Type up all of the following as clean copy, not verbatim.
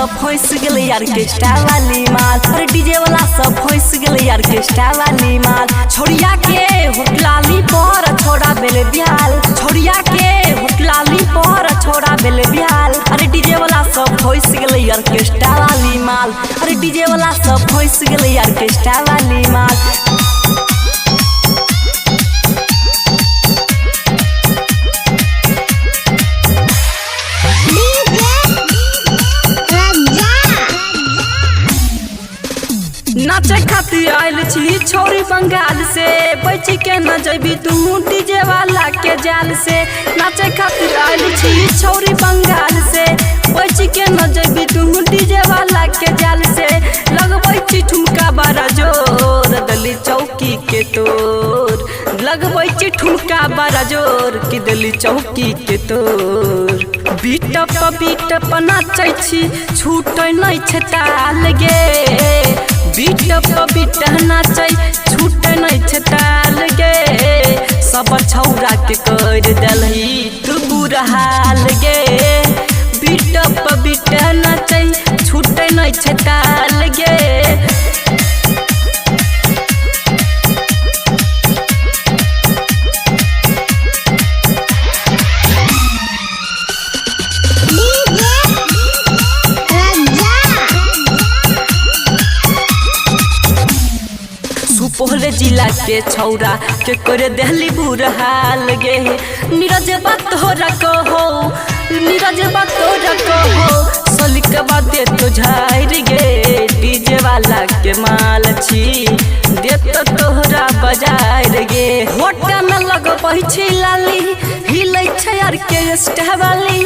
सब फंस गेले ऑर्केस्ट्रा वाली माल। अरे डीजे वाला सब फंस गेले ऑर्केस्ट्रा वाली माल। छोड़िया के होटलाली पर छोड़ा बेले बिहाल, छोड़िया के होटलाली पर छोड़ा बेले बिहाल। अरे डीजे वाला सब फंस गेले ऑर्केस्ट्रा वाली माल। अरे डीजे वाला सब फंस गेले ऑर्केस्ट्रा वाली माल। नाचे खातिर आयल छी छोरी बंगाल से, बची के न जबी तू डीजे वाला के जाल से। नाचे खातिर आयल छी छोरी बंगाल से, बची के न जबी तू डीजे वाला के जाल से। लगबै छी ठुमका बड़ा जोर दली चौकी के तोर, लगबै छी ठुमका बड़ा जोर कि दली चौकी के तोर। बीट पर नाचै छी छूटै नै छै ताल गे, बीट नाचै छूटै नै छै ताल गे। सब छौरा के कर देलही तू बुरा हाल गे, बीट नाचै छूटै नै छै ताल गे। सुपौल जिला के छौरा के करे देहली बुरा हाल गे। नीरज बात हो रखो हो, नीरज बात हो रखो हो, सलिक बाते तो झाड़ गे। डीजे वाला के माल छी देत तोहरा बाजार गे। होटा में लगबै छी लाली हिलै छै ऑर्केस्ट्रा वाली,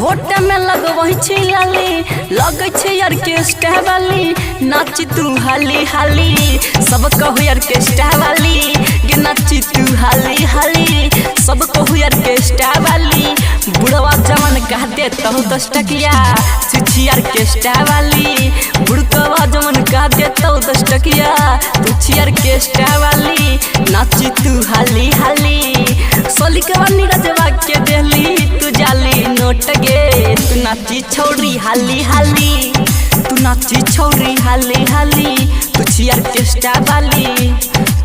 होटा में लगबै छी लाली लगै छै ऑर्केस्ट्रा वाली। नाची तू हाली हाली सब कहू ऑर्केस्ट्रा वाली गे, नाची तू हाली हाली सब कहू ऑर्केस्ट्रा वाली। बुढ़वा जवान कह देता हूँ 10 टकिया तुझी ऑर्केस्ट्रा वाली, बुढ़वा जवान कह देता हूँ 10 टकिया तुझी ऑर्केस्ट्रा वाली। नाची तू हाली हाली सोलिकवा नीरजवा के देली तू जाली नोट गे। तू नाची छौरी हाली हाली, तू नाची छौरी हाली हाली तुझी ऑर्केस्ट्रा वाली।